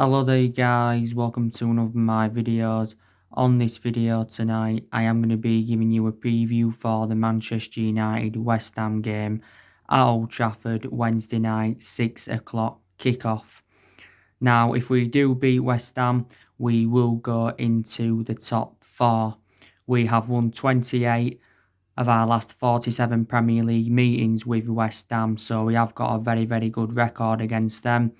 Hello there guys, welcome to one of my videos. On this video tonight, I am going to be giving you a preview for the Manchester United West Ham game at Old Trafford Wednesday night, 6 o'clock kickoff. Now, if we do beat West Ham, we will go into the top 4. We have won 28 of our last 47 Premier League meetings with West Ham, so we have got a very good record against them.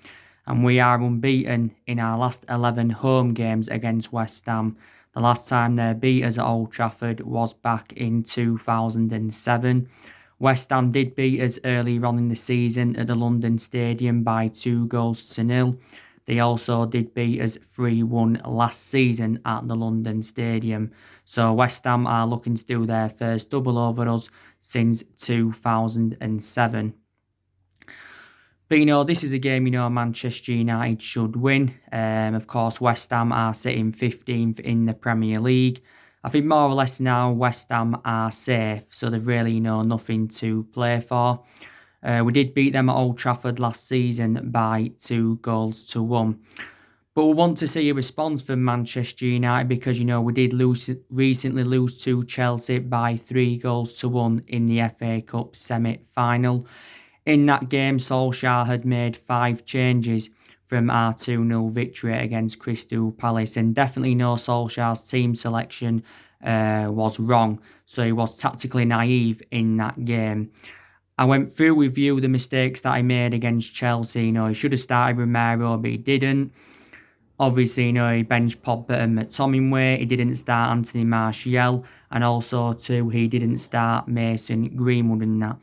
And we are unbeaten in our last 11 home games against West Ham. The last time they beat us at Old Trafford was back in 2007. West Ham did beat us earlier on in the season at the London Stadium by 2-0. They also did beat us 3-1 last season at the London Stadium. So West Ham are looking to do their first double over us since 2007. But this is a game, Manchester United should win. Of course, West Ham are sitting 15th in the Premier League. I think more or less now West Ham are safe, so they've really, nothing to play for. We did beat them at Old Trafford last season by 2-1. But we want to see a response from Manchester United because, we did recently lose to Chelsea by 3-1 in the FA Cup semi-final. In that game, Solskjaer had made 5 changes from our 2-0 victory against Crystal Palace, and definitely Solskjaer's team selection was wrong, so he was tactically naive in that game. I went through with you the mistakes that I made against Chelsea. He should have started Romero, but he didn't. Obviously, he benched Pogba and McTominay. He didn't start Anthony Martial, and also too, he didn't start Mason Greenwood and that.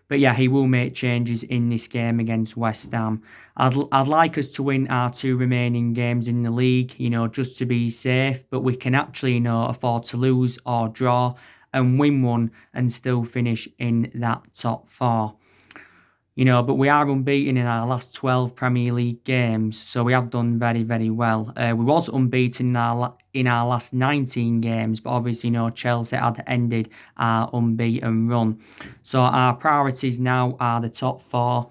But yeah, he will make changes in this game against West Ham. I'd like us to win our 2 remaining games in the league, just to be safe. But we can actually, afford to lose or draw and win one and still finish in that top 4. But we are unbeaten in our last 12 Premier League games, so we have done very well. We was unbeaten in our last 19 games, but obviously, Chelsea had ended our unbeaten run. So our priorities now are the top 4,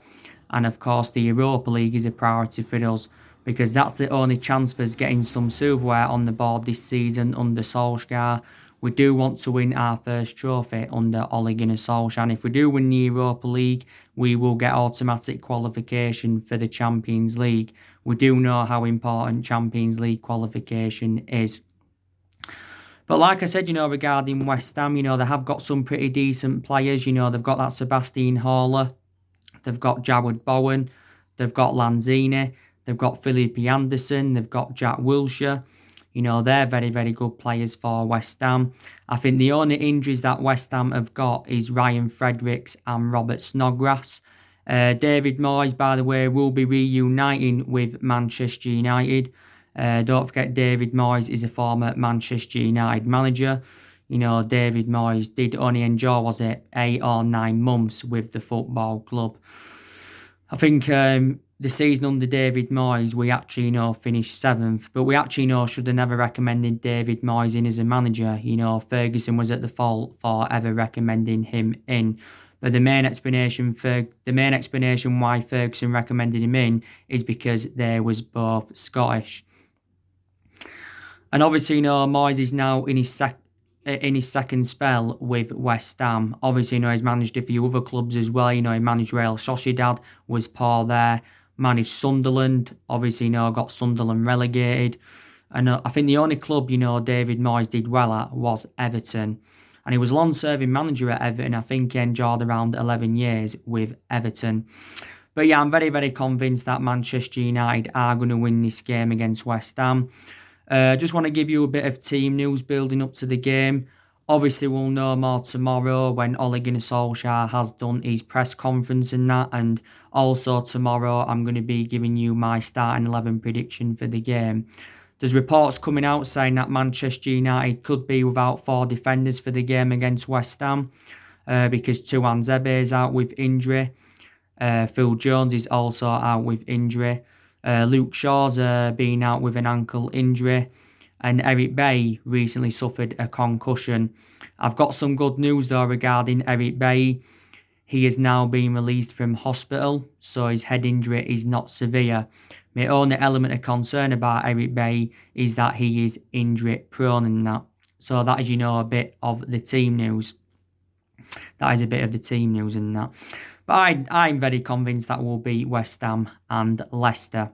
and of course the Europa League is a priority for us, because that's the only chance for us getting some silverware on the board this season under Solskjaer. We do want to win our first trophy under Ole Gunnar Solskjaer, and if we do win the Europa League, we will get automatic qualification for the Champions League. We do know how important Champions League qualification is. But like I said, regarding West Ham, they have got some pretty decent players. They've got that Sebastian Haller, they've got Jarrod Bowen, they've got Lanzini, they've got Felipe Anderson, they've got Jack Wilshere. They're very good players for West Ham. I think the only injuries that West Ham have got is Ryan Fredericks and Robert Snodgrass. David Moyes, by the way, will be reuniting with Manchester United. Don't forget, David Moyes is a former Manchester United manager. David Moyes did only enjoy, 8 or 9 months with the football club. I think the season under David Moyes, we actually, finished 7th. But we actually, should have never recommended David Moyes in as a manager. Ferguson was at the fault for ever recommending him in. But the main explanation why Ferguson recommended him in is because they was both Scottish. And obviously, Moyes is now in his second spell with West Ham. Obviously, he's managed a few other clubs as well. He managed Real Sociedad, was Paul there. Managed Sunderland, obviously, got Sunderland relegated. And I think the only club, David Moyes did well at was Everton. And he was long-serving manager at Everton. I think he enjoyed around 11 years with Everton. But yeah, I'm very convinced that Manchester United are going to win this game against West Ham. Just want to give you a bit of team news building up to the game. Obviously, we'll know more tomorrow when Ole Gunnar Solskjaer has done his press conference and that. And also tomorrow, I'm going to be giving you my starting 11 prediction for the game. There's reports coming out saying that Manchester United could be without 4 defenders for the game against West Ham because Tuanzebe is out with injury. Phil Jones is also out with injury. Luke Shaw's been out with an ankle injury. And Eric Bailly recently suffered a concussion. I've got some good news though regarding Eric Bailly. he has now been released from hospital, so his head injury is not severe. My only element of concern about Eric Bailly is that he is injury prone and that. So that is, a bit of the team news. That is a bit of the team news and that. But I'm very convinced that will be West Ham and Leicester.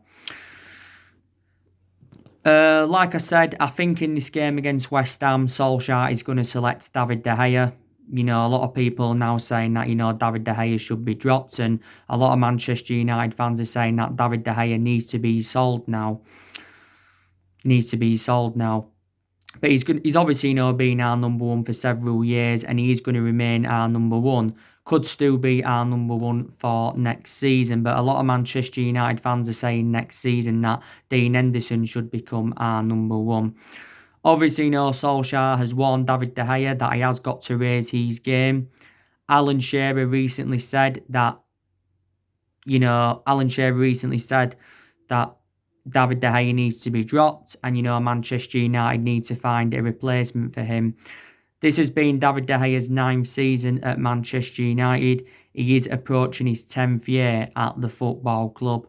Like I said, I think in this game against West Ham, Solskjaer is going to select David De Gea. A lot of people are now saying that, David De Gea should be dropped, and a lot of Manchester United fans are saying that David De Gea needs to be sold now. But he's obviously, been our number one for several years, and he is going to remain our number one. Could still be our number one for next season, but a lot of Manchester United fans are saying next season that Dean Henderson should become our number one. Obviously, Solskjaer has warned David De Gea that he has got to raise his game. Alan Shearer recently said that David De Gea needs to be dropped, and Manchester United need to find a replacement for him. This has been David De Gea's 9th season at Manchester United. He is approaching his 10th year at the football club.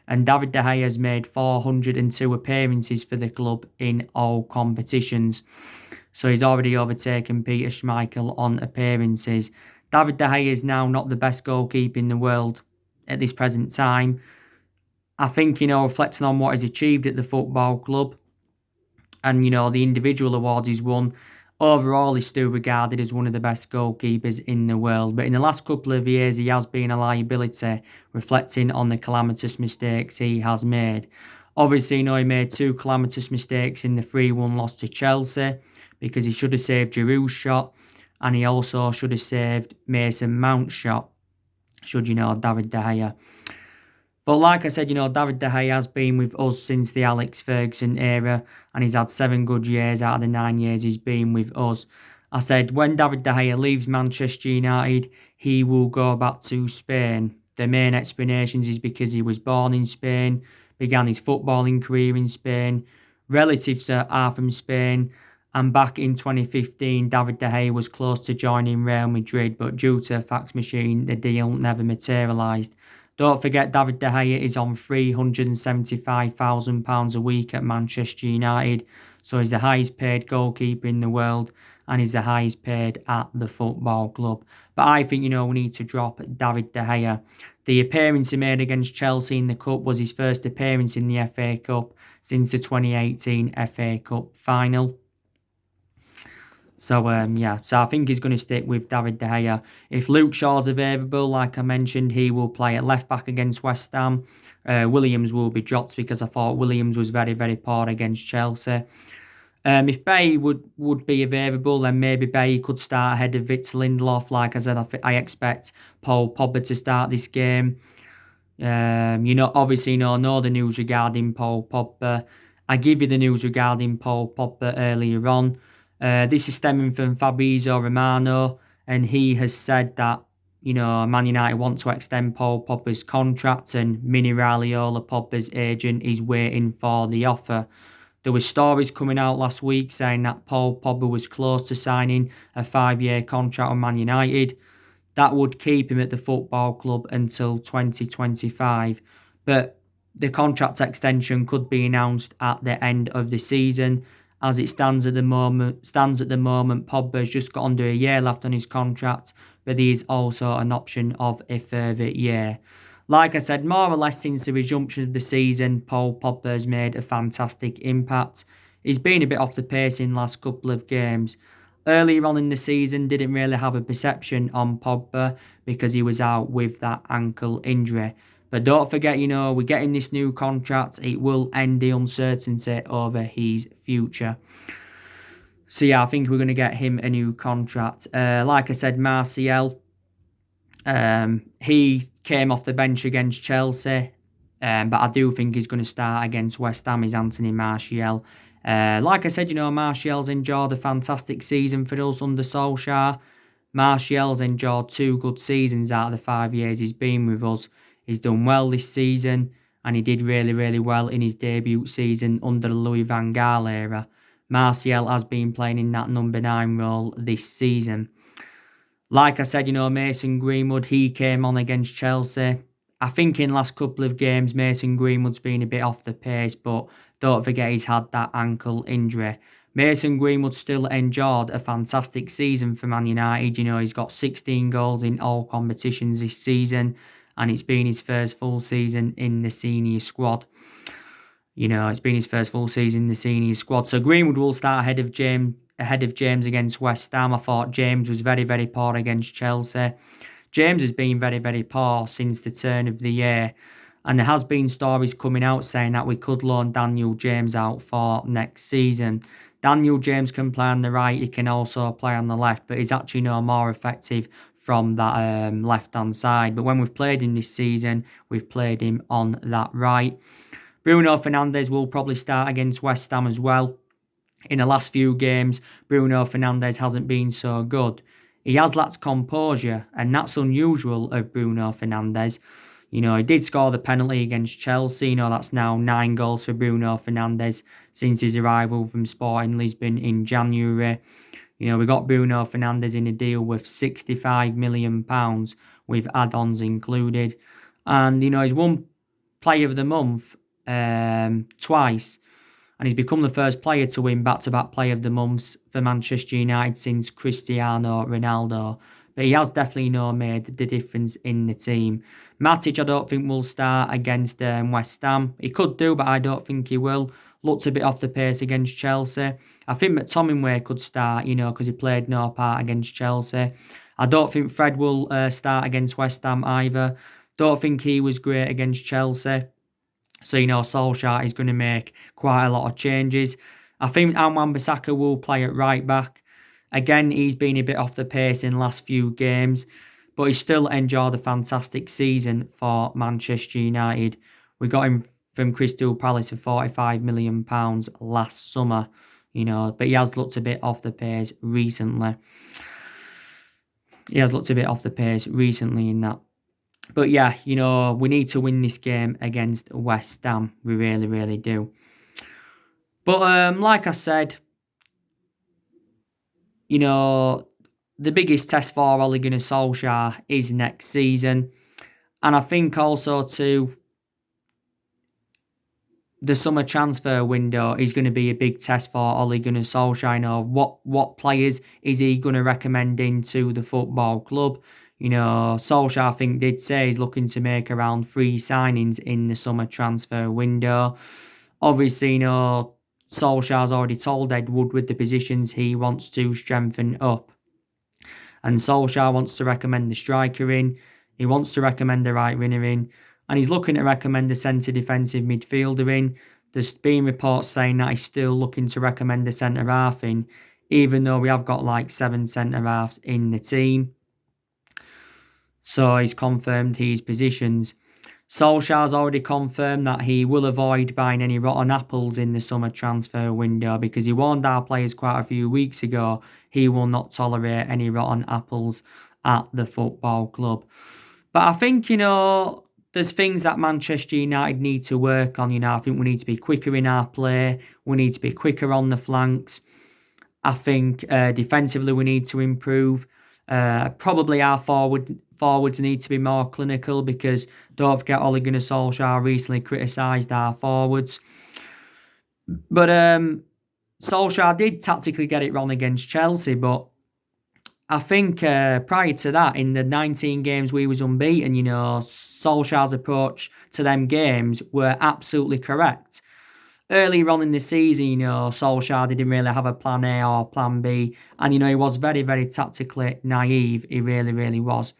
And David De Gea has made 402 appearances for the club in all competitions. So he's already overtaken Peter Schmeichel on appearances. David De Gea is now not the best goalkeeper in the world at this present time. I think, reflecting on what he's achieved at the football club and, the individual awards he's won, overall, he's still regarded as one of the best goalkeepers in the world. But in the last couple of years, he has been a liability, reflecting on the calamitous mistakes he has made. Obviously, he made 2 calamitous mistakes in the 3-1 loss to Chelsea, because he should have saved Giroud's shot, and he also should have saved Mason Mount's shot, should David De Gea. But like I said, David De Gea has been with us since the Alex Ferguson era, and he's had 7 good years out of the 9 years he's been with us. I said, when David De Gea leaves Manchester United, he will go back to Spain. The main explanations is because he was born in Spain, began his footballing career in Spain, relatives are from Spain, and back in 2015, David De Gea was close to joining Real Madrid, but due to a fax machine, the deal never materialised. Don't forget, David De Gea is on £375,000 a week at Manchester United, so he's the highest paid goalkeeper in the world, and he's the highest paid at the football club. But I think, we need to drop David De Gea. The appearance he made against Chelsea in the Cup was his first appearance in the FA Cup since the 2018 FA Cup final. So I think he's going to stick with David De Gea. If Luke Shaw's available, like I mentioned, he will play at left back against West Ham. Williams will be dropped because I thought Williams was very, very poor against Chelsea. If Bailly would be available, then maybe Bailly could start ahead of Victor Lindelof. Like I said, I expect Paul Pogba to start this game. Obviously, know the news regarding Paul Pogba. I give you the news regarding Paul Pogba earlier on. This is stemming from Fabrizio Romano, and he has said that, Man United want to extend Paul Pogba's contract, and Mini Raiola, Pogba's agent, is waiting for the offer. There were stories coming out last week saying that Paul Pogba was close to signing a 5-year contract with Man United. That would keep him at the football club until 2025. But the contract extension could be announced at the end of the season. As it stands at the moment, Pogba's just got under a year left on his contract, but there is also an option of a further year. Like I said, more or less since the resumption of the season, Paul Pogba has made a fantastic impact. He's been a bit off the pace in the last couple of games. Earlier on in the season, didn't really have a perception on Pogba because he was out with that ankle injury. But don't forget, we're getting this new contract. It will end the uncertainty over his future. So I think we're going to get him a new contract. Like I said, Martial, he came off the bench against Chelsea, but I do think he's going to start against West Ham, is Anthony Martial. Like I said, Martial's enjoyed a fantastic season for us under Solskjaer. Martial's enjoyed 2 good seasons out of the 5 years he's been with us. He's done well this season, and he did really, really well in his debut season under the Louis van Gaal era. Martial has been playing in that number 9 role this season. Like I said, Mason Greenwood, he came on against Chelsea. I think in last couple of games, Mason Greenwood's been a bit off the pace, but don't forget he's had that ankle injury. Mason Greenwood still enjoyed a fantastic season for Man United. He's got 16 goals in all competitions this season, and it's been his first full season in the senior squad. It's been his first full season in the senior squad. So Greenwood will start ahead of James against West Ham. I thought James was very, very poor against Chelsea. James has been very, very poor since the turn of the year. And there has been stories coming out saying that we could loan Daniel James out for next season. Daniel James can play on the right. He can also play on the left. But he's actually more effective from that left-hand side. But when we've played him this season, we've played him on that right. Bruno Fernandes will probably start against West Ham as well. In the last few games, Bruno Fernandes hasn't been so good. He has lacked composure, and that's unusual of Bruno Fernandes. He did score the penalty against Chelsea. That's now 9 goals for Bruno Fernandes since his arrival from Sporting Lisbon in January. We got Bruno Fernandes in a deal with £65 million with add-ons included. And, he's won Player of the Month twice, and he's become the first player to win back-to-back Player of the Months for Manchester United since Cristiano Ronaldo. But he has definitely made the difference in the team. Matic, I don't think will start against West Ham. He could do, but I don't think he will. Looked a bit off the pace against Chelsea. I think McTominay could start, because he played no part against Chelsea. I don't think Fred will start against West Ham either. Don't think he was great against Chelsea. So, Solskjaer is going to make quite a lot of changes. I think Wan-Bissaka will play at right back. Again, he's been a bit off the pace in the last few games, but he's still enjoyed a fantastic season for Manchester United. We got him from Crystal Palace for £45 million last summer, but he has looked a bit off the pace recently. In that. But yeah, we need to win this game against West Ham. We really, really do. But like I said, the biggest test for Ole Gunnar Solskjaer is next season. And I think also too, the summer transfer window is going to be a big test for Ole Gunnar Solskjaer. What players is he going to recommend into the football club? Solskjaer, I think, did say he's looking to make around 3 signings in the summer transfer window. Obviously, Solskjaer's already told Ed Woodward the positions he wants to strengthen up. And Solskjaer wants to recommend the striker in. He wants to recommend the right winger in. And he's looking to recommend the centre defensive midfielder in. There's been reports saying that he's still looking to recommend the centre half in, even though we have got like 7 centre halves in the team. So he's confirmed his positions. Solskjaer's already confirmed that he will avoid buying any rotten apples in the summer transfer window because he warned our players quite a few weeks ago he will not tolerate any rotten apples at the football club. But I think, there's things that Manchester United need to work on. I think we need to be quicker in our play. We need to be quicker on the flanks. I think defensively we need to improve. Probably our forwards need to be more clinical because don't forget Ole Gunnar Solskjaer recently criticised our forwards. But Solskjaer did tactically get it wrong against Chelsea, but I think prior to that, in the 19 games we was unbeaten, Solskjaer's approach to them games were absolutely correct. Earlier on in the season, Solskjaer didn't really have a plan A or plan B. And, he was very, very tactically naive. He really, really was.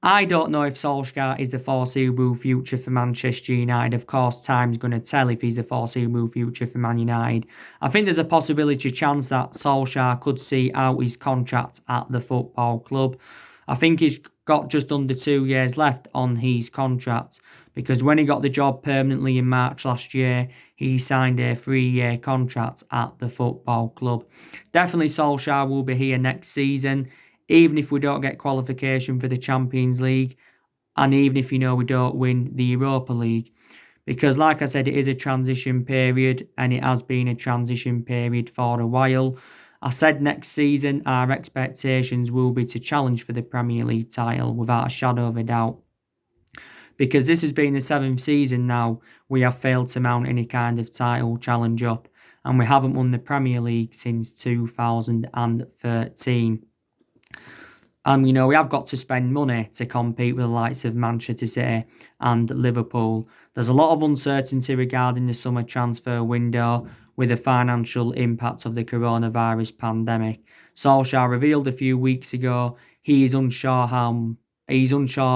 I don't know if Solskjaer is the foreseeable future for Manchester United. Of course, time's going to tell if he's the foreseeable future for Man United. I think there's a possibility, chance that Solskjaer could see out his contract at the football club. I think he's got just under 2 years left on his contract because when he got the job permanently in March last year, he signed a 3-year contract at the football club. Definitely Solskjaer will be here next season, even if we don't get qualification for the Champions League and even if, we don't win the Europa League. Because like I said, it is a transition period and it has been a transition period for a while. I said next season our expectations will be to challenge for the Premier League title without a shadow of a doubt. Because this has been the 7th season now, we have failed to mount any kind of title challenge up, and we haven't won the Premier League since 2013. And, we have got to spend money to compete with the likes of Manchester City and Liverpool. There's a lot of uncertainty regarding the summer transfer window with the financial impact of the coronavirus pandemic. Solskjaer revealed a few weeks ago he's unsure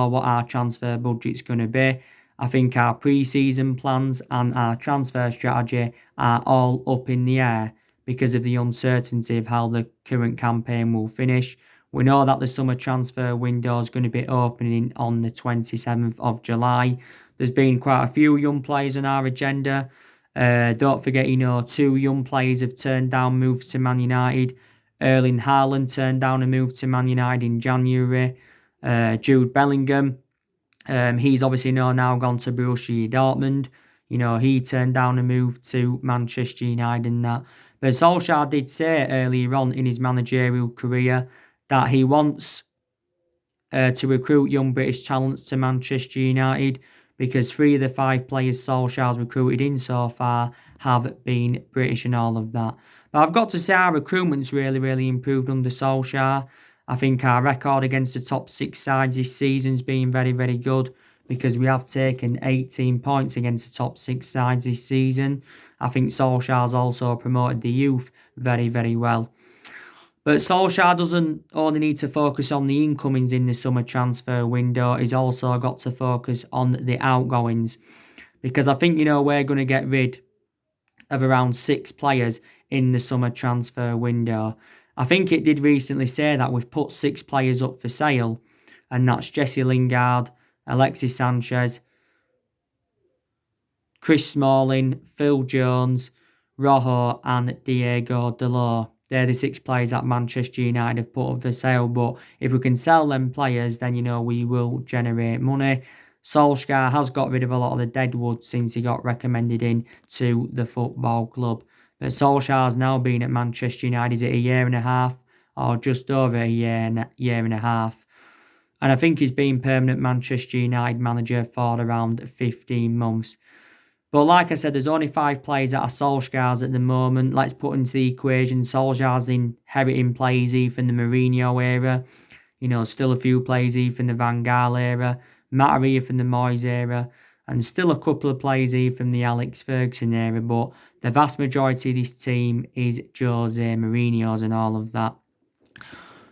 what our transfer budget's going to be. I think our pre-season plans and our transfer strategy are all up in the air because of the uncertainty of how the current campaign will finish. We know that the summer transfer window is going to be opening on the 27th of July. There's been quite a few young players on our agenda. Don't forget, 2 young players have turned down moves to Man United. Erling Haaland turned down a move to Man United in January. Jude Bellingham, he's obviously now gone to Borussia Dortmund. He turned down a move to Manchester United and that. But Solskjaer did say earlier on in his managerial career that he wants to recruit young British talents to Manchester United because 3 of the 5 players Solskjaer's recruited in so far have been British and all of that. But I've got to say our recruitment's really, really improved under Solskjaer. I think our record against the top 6 sides this season's been very, very good because we have taken 18 points against the top 6 sides this season. I think Solskjaer's also promoted the youth very, very well. But Solskjaer doesn't only need to focus on the incomings in the summer transfer window. He's also got to focus on the outgoings. Because I think, we're going to get rid of around 6 players in the summer transfer window. I think it did recently say that we've put 6 players up for sale. And that's Jesse Lingard, Alexis Sanchez, Chris Smalling, Phil Jones, Rojo and Diego Dalot. They're the 6 players that Manchester United have put up for sale. But if we can sell them players, then, we will generate money. Solskjaer has got rid of a lot of the deadwood since he got recommended in to the football club. But Solskjaer's now been at Manchester United. Is it a year and a half or just over a year and a half? And I think he's been permanent Manchester United manager for around 15 months. But like I said, there's only 5 players that are Solskjaer's at the moment. Let's put into the equation Solskjaer's inheriting players either from the Mourinho era. Still a few players either from the Van Gaal era. Matteria from the Moyes era. And still a couple of players here from the Alex Ferguson era. But the vast majority of this team is Jose Mourinho's and all of that.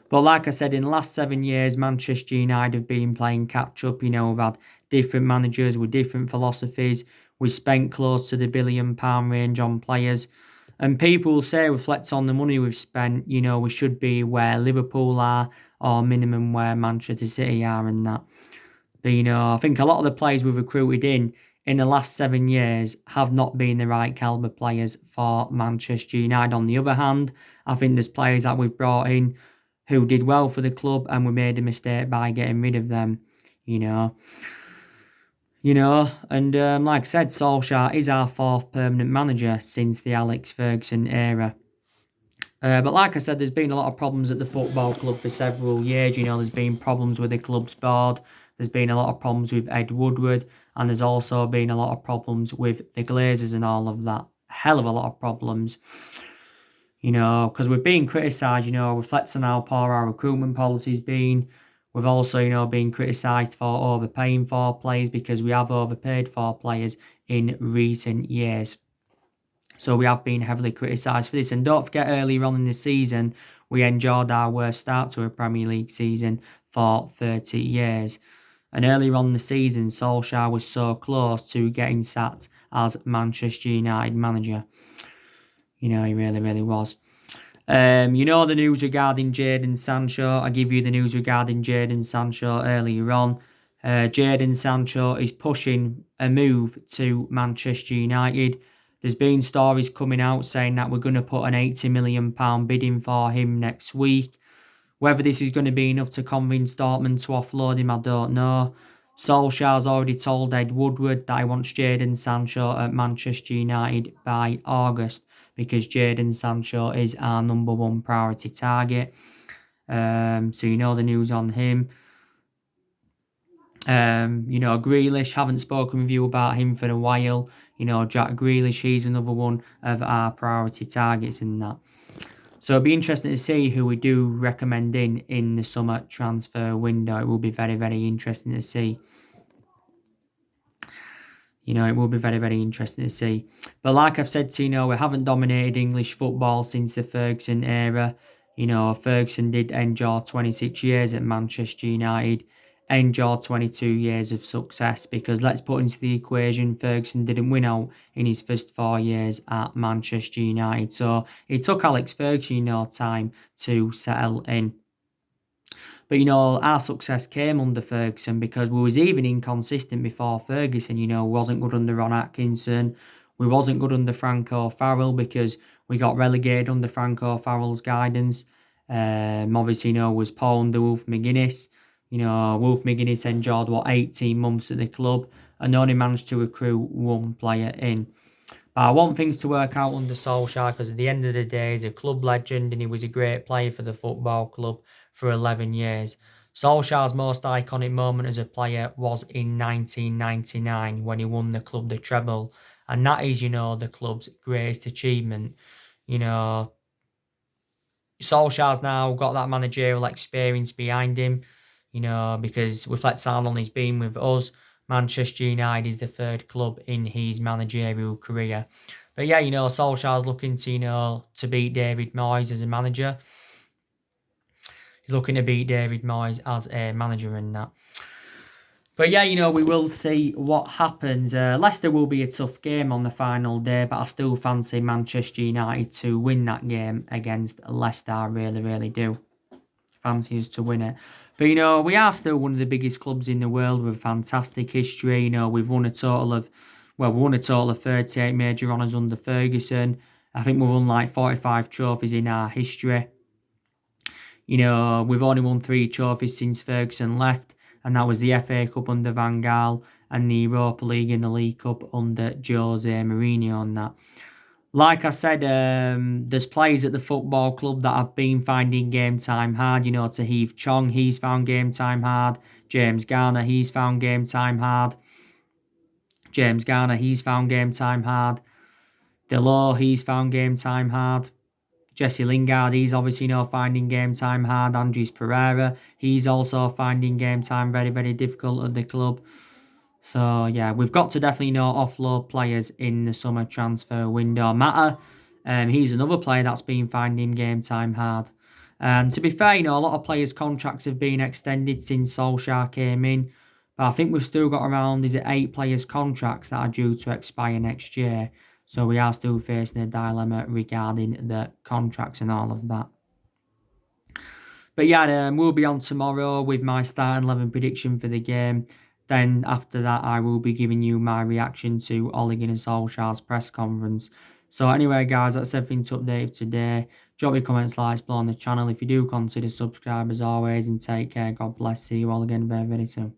But like I said, in the last 7 years, Manchester United have been playing catch-up. We've had different managers with different philosophies. We spent close to the £1 billion range on players. And people will say, reflect on the money we've spent, we should be where Liverpool are or minimum where Manchester City are and that. But, I think a lot of the players we've recruited in the last 7 years have not been the right calibre players for Manchester United. On the other hand, I think there's players that we've brought in who did well for the club and we made a mistake by getting rid of them, and like I said, Solskjaer is our 4th permanent manager since the Alex Ferguson era. But like I said, there's been a lot of problems at the football club for several years. There's been problems with the club's board. There's been a lot of problems with Ed Woodward. And there's also been a lot of problems with the Glazers and all of that. Hell of a lot of problems. Because we've been criticised, reflects on how poor our recruitment policy's been. We've also, been criticised for overpaying for players because we have overpaid for players in recent years. So we have been heavily criticised for this. And don't forget, earlier on in the season, we enjoyed our worst start to a Premier League season for 30 years. And earlier on in the season, Solskjaer was so close to getting sacked as Manchester United manager. He really, really was. The news regarding Jadon Sancho. I give you the news regarding Jadon Sancho earlier on. Jadon Sancho is pushing a move to Manchester United. There's been stories coming out saying that we're going to put an £80 million bid in for him next week. Whether this is going to be enough to convince Dortmund to offload him, I don't know. Solskjaer's already told Ed Woodward that he wants Jadon Sancho at Manchester United by August, because Jadon Sancho is our number one priority target. So you know the news on him. Grealish, haven't spoken with you about him for a while. Jack Grealish, he's another one of our priority targets in that. So it'll be interesting to see who we do recommend in the summer transfer window. It will be very, very interesting to see. It will be very, very interesting to see. But like I've said to we haven't dominated English football since the Ferguson era. Ferguson did endure 26 years at Manchester United, endured 22 years of success, because let's put into the equation, Ferguson didn't win out in his first 4 years at Manchester United. So it took Alex Ferguson, time to settle in. But, our success came under Ferguson because we was even inconsistent before Ferguson. We wasn't good under Ron Atkinson. We wasn't good under Frank O'Farrell because we got relegated under Frank O'Farrell's guidance. Obviously, was Paul under Wolf McGuinness. Wolf McGuinness endured, 18 months at the club and only managed to recruit one player in. But I want things to work out under Solskjaer, because at the end of the day, he's a club legend and he was a great player for the football club for 11 years. Solskjaer's most iconic moment as a player was in 1999 when he won the club the treble. And that is, the club's greatest achievement. Solskjaer's now got that managerial experience behind him, because reflects how long he's been with us. Manchester United is the third club in his managerial career. But yeah, Solskjaer's looking to beat David Moyes as a manager. He's looking to beat David Moyes as a manager in that. But yeah, we will see what happens. Leicester will be a tough game on the final day, but I still fancy Manchester United to win that game against Leicester. I really, really do. Fancy us to win it. But, we are still one of the biggest clubs in the world with fantastic history. We've won a total of 38 major honours under Ferguson. I think we've won 45 trophies in our history. We've only won 3 trophies since Ferguson left, and that was the FA Cup under Van Gaal and the Europa League and the League Cup under Jose Mourinho on that. Like I said, there's players at the football club that have been finding game time hard. Tahith Chong, he's found game time hard. James Garner, he's found game time hard. Delors, he's found game time hard. Jesse Lingard, he's obviously finding game time hard. Andres Pereira, he's also finding game time very, very difficult at the club. So, yeah, we've got to definitely offload players in the summer transfer window. Mata, he's another player that's been finding game time hard. And to be fair, a lot of players' contracts have been extended since Solskjaer came in. But I think we've still got around, 8 players' contracts that are due to expire next year. So we are still facing a dilemma regarding the contracts and all of that. But yeah, we'll be on tomorrow with my starting 11 prediction for the game. Then after that, I will be giving you my reaction to Ole Gunnar Solskjaer's press conference. So anyway, guys, that's everything to update today. Drop your comments, likes below on the channel. If you do, consider subscribe as always, and take care. God bless. See you all again very, very soon.